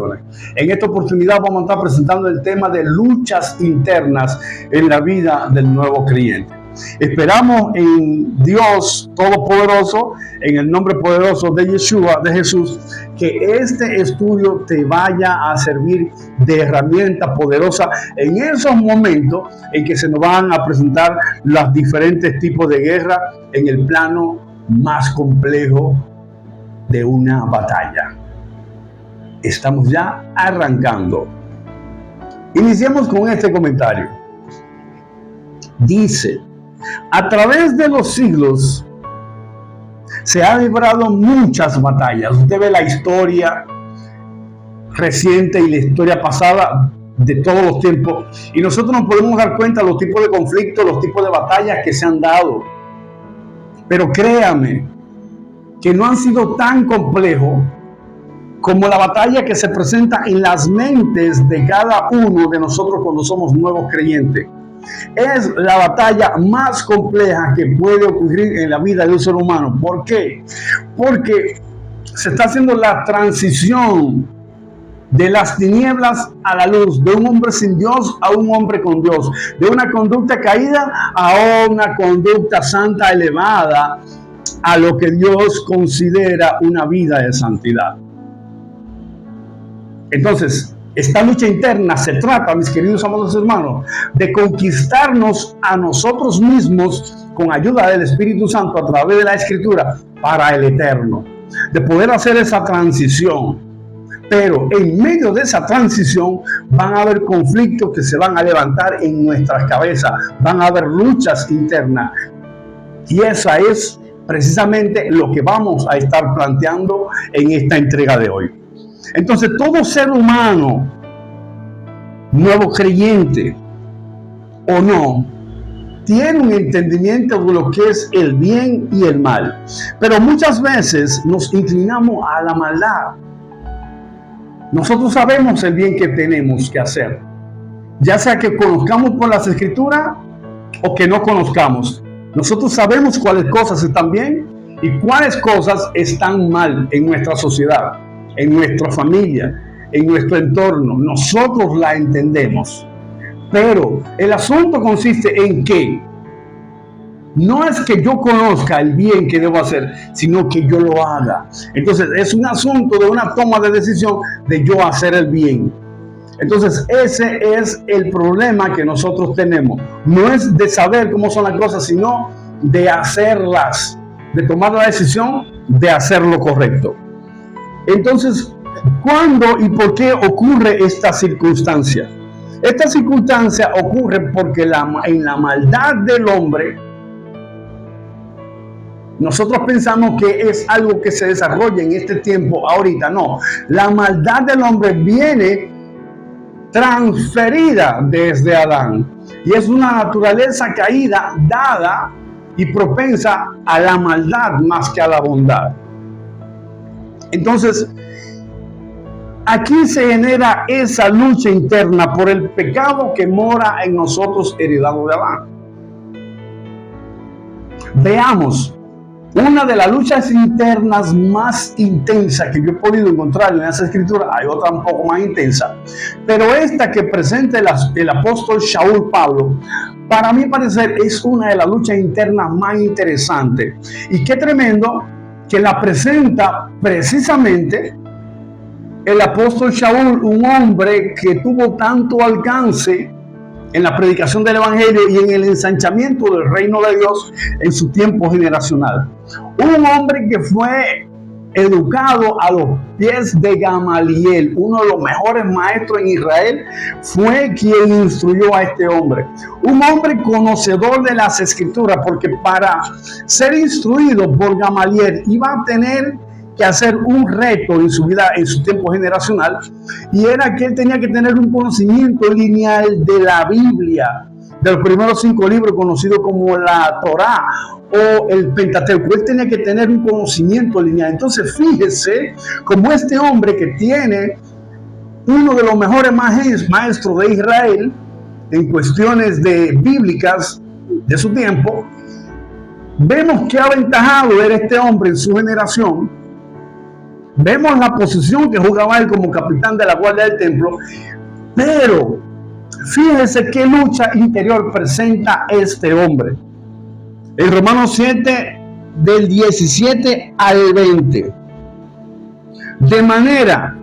bendiciones. En esta oportunidad vamos a estar presentando el tema de luchas internas en la vida del nuevo creyente. Esperamos en Dios Todopoderoso, en el nombre poderoso de Yeshua, de Jesús, que este estudio te vaya a servir de herramienta poderosa en esos momentos en que se nos van a presentar los diferentes tipos de guerra en el plano más complejo de una batalla. Estamos ya arrancando. Iniciemos con este comentario. Dice: a través de los siglos se han librado muchas batallas. Usted ve la historia reciente y la historia pasada de todos los tiempos, y nosotros nos podemos dar cuenta de los tipos de conflictos, los tipos de batallas que se han dado. Pero créame que no han sido tan complejos como la batalla que se presenta en las mentes de cada uno de nosotros cuando somos nuevos creyentes. Es la batalla más compleja que puede ocurrir en la vida de un ser humano. ¿Por qué? Porque se está haciendo la transición de las tinieblas a la luz, de un hombre sin Dios a un hombre con Dios, de una conducta caída a una conducta santa elevada, a lo que Dios considera una vida de santidad. Entonces, esta lucha interna se trata, mis queridos amados hermanos, de conquistarnos a nosotros mismos con ayuda del Espíritu Santo a través de la Escritura para el eterno, de poder hacer esa transición. Pero en medio de esa transición van a haber conflictos que se van a levantar en nuestras cabezas, van a haber luchas internas, y esa es precisamente lo que vamos a estar planteando en esta entrega de hoy. Entonces, todo ser humano, nuevo creyente o no, tiene un entendimiento de lo que es el bien y el mal. Pero muchas veces nos inclinamos a la maldad. Nosotros sabemos el bien que tenemos que hacer, ya sea que conozcamos por las Escrituras o que no conozcamos. Nosotros sabemos cuáles cosas están bien y cuáles cosas están mal en nuestra sociedad, en nuestra familia, en nuestro entorno. Nosotros la entendemos. Pero el asunto consiste en que no es que yo conozca el bien que debo hacer, sino que yo lo haga. Entonces es un asunto de una toma de decisión de yo hacer el bien. Entonces ese es el problema que nosotros tenemos. No es de saber cómo son las cosas, sino de hacerlas, de tomar la decisión de hacer lo correcto. Entonces, ¿cuándo y por qué ocurre esta circunstancia? Esta circunstancia ocurre porque en la maldad del hombre, nosotros pensamos que es algo que se desarrolla en este tiempo, ahorita. No, la maldad del hombre viene transferida desde Adán, y es una naturaleza caída, dada y propensa a la maldad más que a la bondad. Entonces, aquí se genera esa lucha interna por el pecado que mora en nosotros, heredado de Adán. Veamos una de las luchas internas más intensas que yo he podido encontrar en esa escritura. Hay otra un poco más intensa, pero esta que presenta el apóstol Shaul Pablo, para mi parecer, es una de las luchas internas más interesantes. Y qué tremendo que la presenta precisamente el apóstol Shaul, un hombre que tuvo tanto alcance en la predicación del evangelio y en el ensanchamiento del reino de Dios en su tiempo generacional. Un hombre que fue educado a los pies de Gamaliel, uno de los mejores maestros en Israel, fue quien instruyó a este hombre. Un hombre conocedor de las Escrituras, porque para ser instruido por Gamaliel iba a tener que hacer un reto en su vida, en su tiempo generacional, y era que él tenía que tener un conocimiento lineal de la Biblia, de los primeros 5 libros conocidos como la Torá o el Pentateuco. Él tenía que tener un conocimiento lineal. Entonces fíjese como este hombre que tiene uno de los mejores maestros de Israel en cuestiones bíblicas de su tiempo, vemos que aventajado era este hombre en su generación, Vemos la posición que jugaba él como capitán de la guardia del templo, pero fíjense qué lucha interior presenta este hombre. En Romanos 7, del 17 al 20. De manera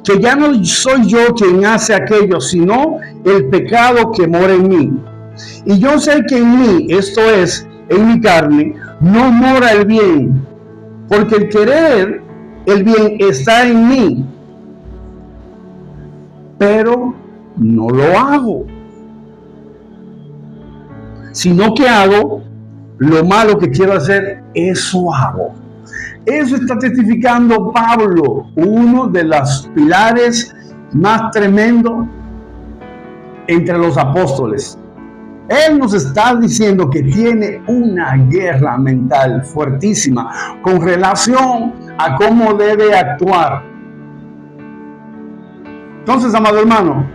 que ya no soy yo quien hace aquello, sino el pecado que mora en mí. Y yo sé que en mí, esto es, en mi carne, no mora el bien, porque el querer el bien está en mí, pero no lo hago, sino que hago lo malo que quiero hacer, eso hago. Eso está testificando Pablo, uno de los pilares más tremendos entre los apóstoles. Él nos está diciendo que tiene una guerra mental fuertísima con relación a cómo debe actuar. Entonces, amado hermano,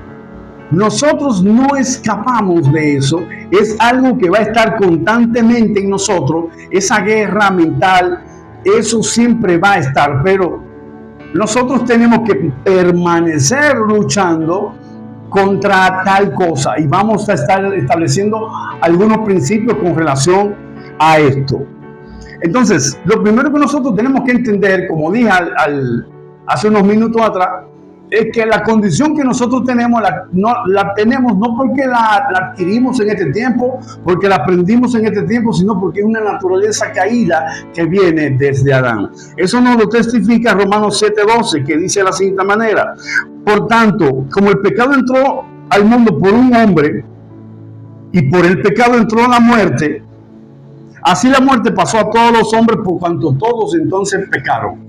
nosotros no escapamos de eso. Es algo que va a estar constantemente en nosotros. Esa guerra mental, eso siempre va a estar, pero nosotros tenemos que permanecer luchando contra tal cosa, y vamos a estar estableciendo algunos principios con relación a esto. Entonces, lo primero que nosotros tenemos que entender, como dije hace unos minutos atrás, es que la condición que nosotros tenemos, la tenemos no porque la adquirimos en este tiempo, porque la aprendimos en este tiempo, sino porque es una naturaleza caída que viene desde Adán. Eso nos lo testifica Romanos 7:12, que dice de la siguiente manera: por tanto, como el pecado entró al mundo por un hombre, y por el pecado entró la muerte, así la muerte pasó a todos los hombres por cuanto todos entonces pecaron.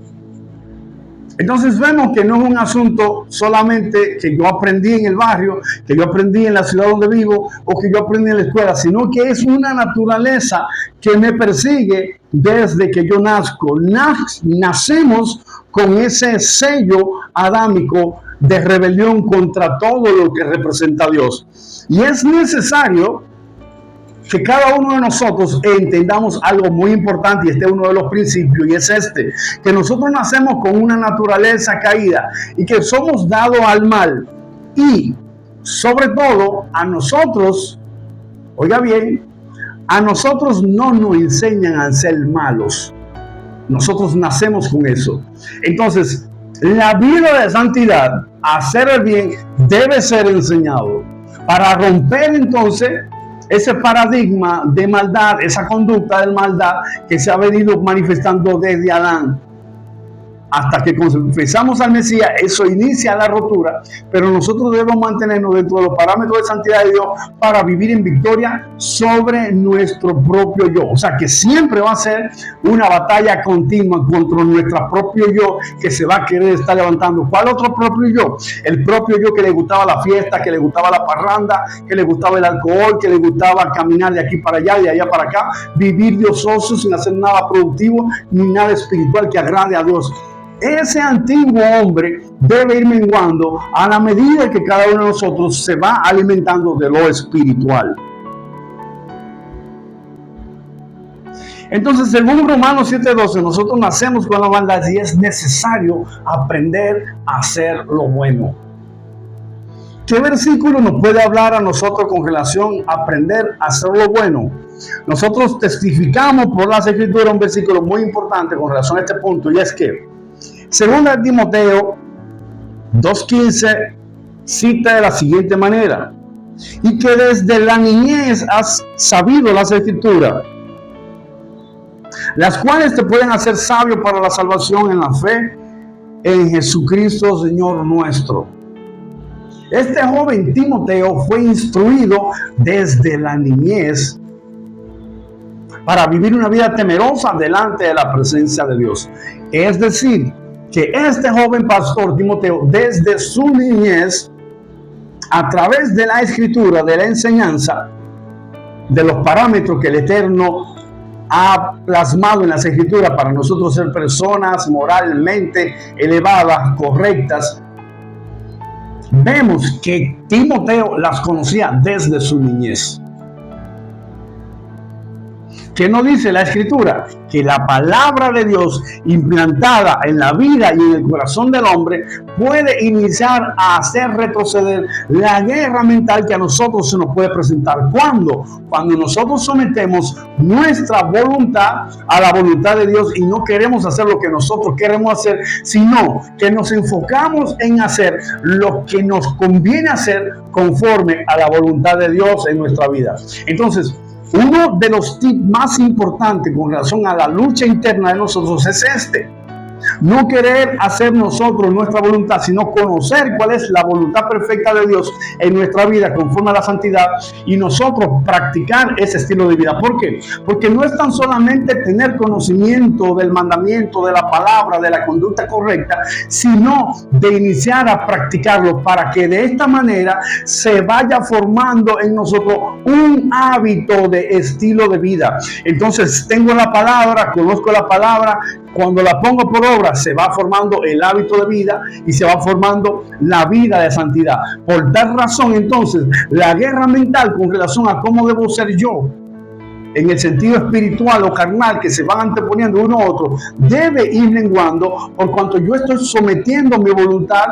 Entonces vemos que no es un asunto solamente que yo aprendí en el barrio, que yo aprendí en la ciudad donde vivo o que yo aprendí en la escuela, sino que es una naturaleza que me persigue desde que yo nazco. Nacemos con ese sello adámico de rebelión contra todo lo que representa a Dios. Y es necesario que cada uno de nosotros entendamos algo muy importante, y este es uno de los principios, y es este: que nosotros nacemos con una naturaleza caída y que somos dados al mal, y sobre todo a nosotros, oiga bien, a nosotros no nos enseñan a ser malos, nosotros nacemos con eso. Entonces, la vida de santidad, hacer el bien, debe ser enseñado para romper entonces ese paradigma de maldad, esa conducta de maldad que se ha venido manifestando desde Adán. Hasta que confesamos al Mesías, eso inicia la rotura, pero nosotros debemos mantenernos dentro de los parámetros de santidad de Dios para vivir en victoria sobre nuestro propio yo. O sea, que siempre va a ser una batalla continua contra nuestro propio yo, que se va a querer estar levantando. ¿Cuál otro propio yo? El propio yo que le gustaba la fiesta, que le gustaba la parranda, que le gustaba el alcohol, que le gustaba caminar de aquí para allá, de allá para acá, vivir diososo sin hacer nada productivo ni nada espiritual que agrade a Dios. Ese antiguo hombre debe ir menguando a la medida que cada uno de nosotros se va alimentando de lo espiritual. Entonces, según Romanos 7:12, nosotros nacemos con la maldad y es necesario aprender a hacer lo bueno. ¿Qué versículo nos puede hablar a nosotros con relación a aprender a hacer lo bueno? Nosotros testificamos por las Escrituras un versículo muy importante con relación a este punto, y es que Segunda de Timoteo 2:15 cita de la siguiente manera: y que desde la niñez has sabido las Escrituras, las cuales te pueden hacer sabio para la salvación en la fe en Jesucristo Señor nuestro. Este joven Timoteo fue instruido desde la niñez para vivir una vida temerosa delante de la presencia de Dios. Es decir, que este joven pastor Timoteo, desde su niñez, a través de la Escritura, de la enseñanza, de los parámetros que el Eterno ha plasmado en las Escrituras para nosotros ser personas moralmente elevadas, correctas, vemos que Timoteo las conocía desde su niñez. ¿Qué nos dice la Escritura? Que la palabra de Dios implantada en la vida y en el corazón del hombre puede iniciar a hacer retroceder la guerra mental que a nosotros se nos puede presentar. ¿Cuándo? Cuando nosotros sometemos nuestra voluntad a la voluntad de Dios y no queremos hacer lo que nosotros queremos hacer, sino que nos enfocamos en hacer lo que nos conviene hacer conforme a la voluntad de Dios en nuestra vida. Entonces, uno de los tips más importantes con relación a la lucha interna de nosotros es este: no querer hacer nosotros nuestra voluntad, sino conocer cuál es la voluntad perfecta de Dios en nuestra vida conforme a la santidad y nosotros practicar ese estilo de vida. ¿Por qué? Porque no es tan solamente tener conocimiento del mandamiento, de la palabra, de la conducta correcta, sino de iniciar a practicarlo para que de esta manera se vaya formando en nosotros un hábito de estilo de vida. Entonces, tengo la palabra, conozco la palabra, cuando la pongo por obra se va formando el hábito de vida y se va formando la vida de santidad. Por tal razón, entonces, la guerra mental con relación a cómo debo ser yo en el sentido espiritual o carnal que se van anteponiendo uno a otro debe ir menguando, por cuanto yo estoy sometiendo mi voluntad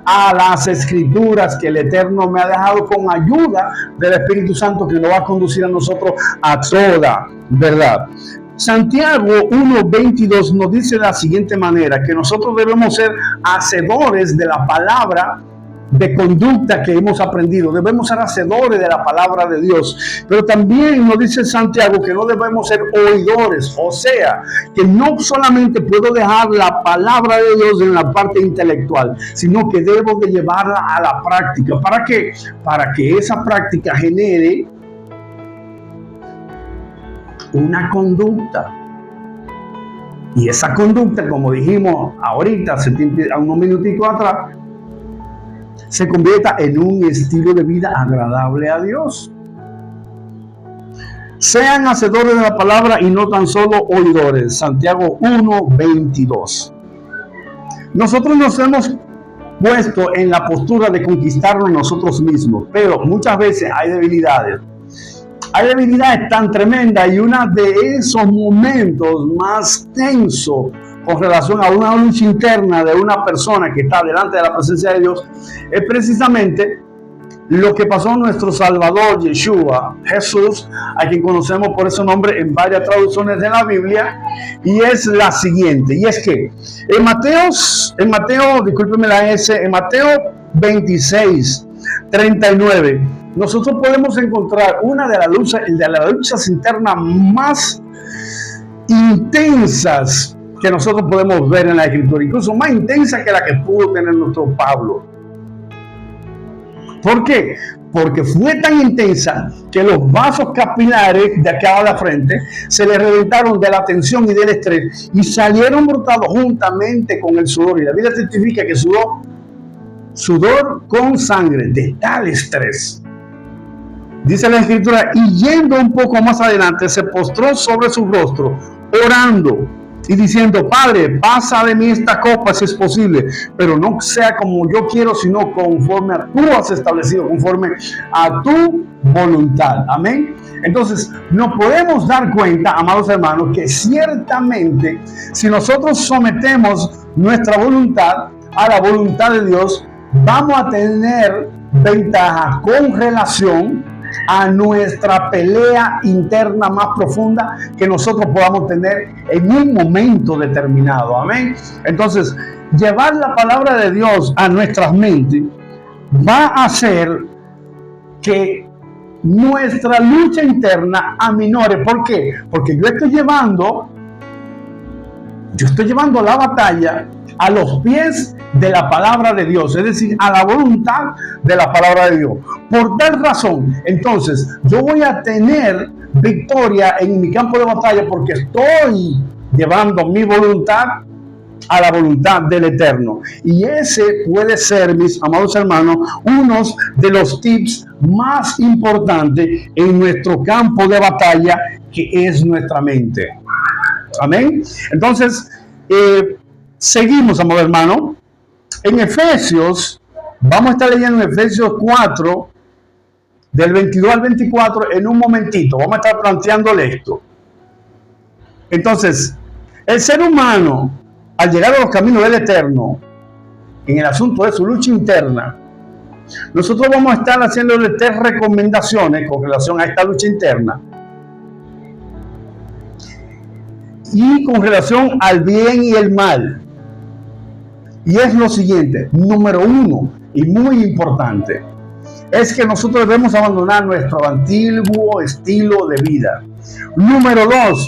a las escrituras que el Eterno me ha dejado con ayuda del Espíritu Santo, que nos va a conducir a nosotros a toda verdad. Santiago 1:22 nos dice de la siguiente manera, que nosotros debemos ser hacedores de la palabra de conducta que hemos aprendido. Debemos ser hacedores de la palabra de Dios. Pero también nos dice Santiago que no debemos ser oidores, o sea, que no solamente puedo dejar la palabra de Dios en la parte intelectual, sino que debo de llevarla a la práctica. ¿Para qué? Para que esa práctica genere una conducta. Y esa conducta, como dijimos ahorita, a unos minuticos atrás, se convierta en un estilo de vida agradable a Dios. Sean hacedores de la palabra y no tan solo oidores. Santiago 1:22. Nosotros nos hemos puesto en la postura de conquistarnos nosotros mismos, pero muchas veces hay debilidades. Hay debilidades tan tremendas, y uno de esos momentos más tensos con relación a una lucha interna de una persona que está delante de la presencia de Dios es precisamente lo que pasó a nuestro Salvador Yeshua, Jesús, a quien conocemos por ese nombre en varias traducciones de la Biblia, y es la siguiente, y es que en Mateo 26:39, nosotros podemos encontrar una de las luchas internas más intensas que nosotros podemos ver en la Escritura, incluso más intensa que la que pudo tener nuestro Pablo. ¿Por qué? Porque fue tan intensa que los vasos capilares de acá a la frente se le reventaron de la tensión y del estrés y salieron brotados juntamente con el sudor. Y la Biblia testifica que sudor con sangre de tal estrés. Dice la Escritura, y yendo un poco más adelante, se postró sobre su rostro, orando y diciendo: Padre, pasa de mí esta copa si es posible, pero no sea como yo quiero, sino conforme a tú has establecido, conforme a tu voluntad. Amén. Entonces, nos podemos dar cuenta, amados hermanos, que ciertamente si nosotros sometemos nuestra voluntad a la voluntad de Dios, vamos a tener ventajas con relación a nuestra pelea interna más profunda que nosotros podamos tener en un momento determinado. Amén. Entonces, llevar la palabra de Dios a nuestras mentes va a hacer que nuestra lucha interna aminore. ¿Por qué? Porque yo estoy llevando la batalla a los pies de la palabra de Dios, es decir, a la voluntad de la palabra de Dios. Por tal razón, entonces, yo voy a tener victoria en mi campo de batalla porque estoy llevando mi voluntad a la voluntad del Eterno. Y ese puede ser, mis amados hermanos, uno de los tips más importantes en nuestro campo de batalla, que es nuestra mente. Amén. Entonces, seguimos, amado hermano. En Efesios, vamos a estar leyendo en Efesios 4, del 22 al 24, en un momentito. Vamos a estar planteándole esto. Entonces, el ser humano, al llegar a los caminos del Eterno, en el asunto de su lucha interna, nosotros vamos a estar haciéndole 3 recomendaciones con relación a esta lucha interna y con relación al bien y el mal. Y es lo siguiente: número 1, y muy importante, es que nosotros debemos abandonar nuestro antiguo estilo de vida. Número 2,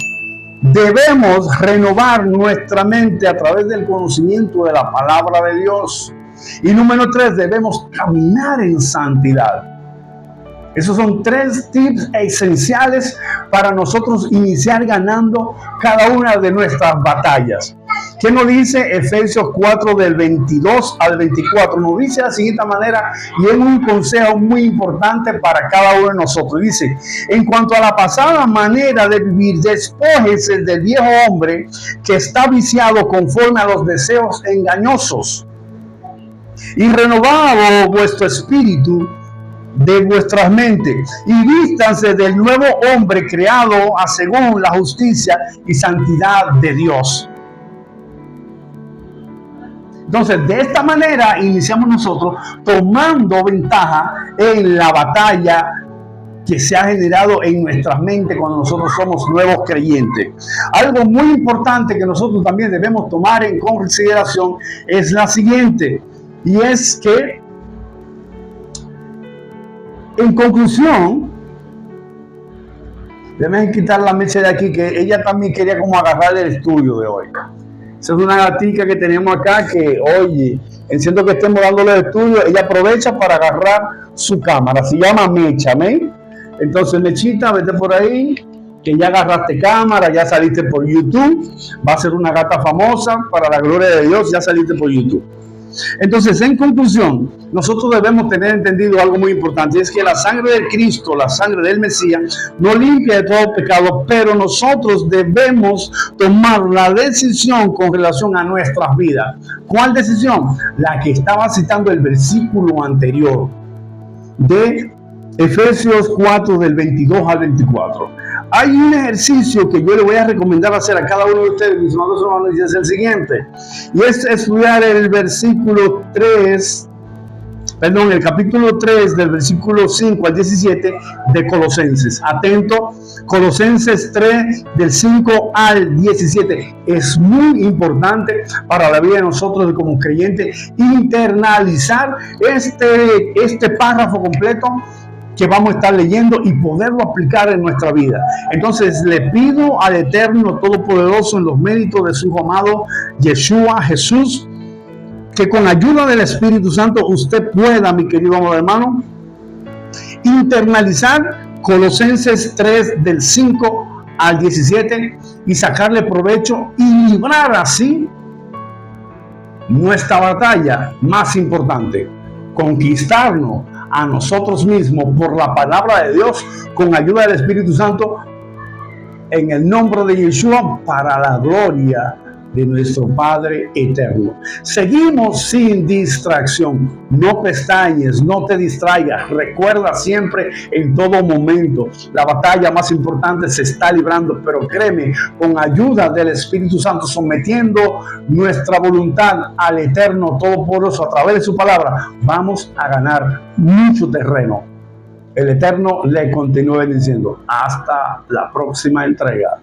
debemos renovar nuestra mente a través del conocimiento de la palabra de Dios. Y número 3, debemos caminar en santidad. Esos son 3 tips esenciales para nosotros iniciar ganando cada una de nuestras batallas. ¿Qué nos dice Efesios 4 del 22 al 24? Nos dice de la siguiente manera, y es un consejo muy importante para cada uno de nosotros. Dice: en cuanto a la pasada manera de vivir, despójese del viejo hombre que está viciado conforme a los deseos engañosos, y renovado vuestro espíritu de vuestras mentes, y vístanse del nuevo hombre creado a según la justicia y santidad de Dios. Entonces, de esta manera iniciamos nosotros tomando ventaja en la batalla que se ha generado en nuestras mentes cuando nosotros somos nuevos creyentes. Algo muy importante que nosotros también debemos tomar en consideración es la siguiente, y es que, en conclusión, déjenme quitar la mecha de aquí, que ella también quería como agarrar el estudio de hoy. Esa es una gatica que tenemos acá que, oye, siento que estemos dándole el estudio, ella aprovecha para agarrar su cámara. Se llama Mecha, ¿me? Entonces, Mechita, vete por ahí, que ya agarraste cámara, ya saliste por YouTube. Va a ser una gata famosa, para la gloria de Dios, ya saliste por YouTube. Entonces, en conclusión, nosotros debemos tener entendido algo muy importante, y es que la sangre de Cristo, la sangre del Mesías, nos limpia de todo pecado, pero nosotros debemos tomar la decisión con relación a nuestras vidas. ¿Cuál decisión? La que estaba citando el versículo anterior de Efesios 4 del 22 al 24. Hay un ejercicio que yo le voy a recomendar hacer a cada uno de ustedes, mis amados hermanos, y es el siguiente, y es estudiar el versículo 3, el capítulo 3 del versículo 5 al 17 de Colosenses. Atento, Colosenses 3 del 5 al 17. Es muy importante para la vida de nosotros como creyentes internalizar este párrafo completo que vamos a estar leyendo y poderlo aplicar en nuestra vida. Entonces, le pido al Eterno Todopoderoso, en los méritos de su amado Yeshua Jesús, que con ayuda del Espíritu Santo usted pueda, mi querido amado hermano, internalizar Colosenses 3 del 5 al 17 y sacarle provecho y librar así nuestra batalla más importante: conquistarnos a nosotros mismos por la palabra de Dios, con ayuda del Espíritu Santo, en el nombre de Yeshua, para la gloria de nuestro Padre eterno. Seguimos sin distracción. No pestañes, no te distraigas. Recuerda siempre, en todo momento, la batalla más importante se está librando, pero créeme, con ayuda del Espíritu Santo, sometiendo nuestra voluntad al Eterno Todopoderoso a través de su palabra, vamos a ganar mucho terreno. El Eterno le continúa bendiciendo. Hasta la próxima entrega.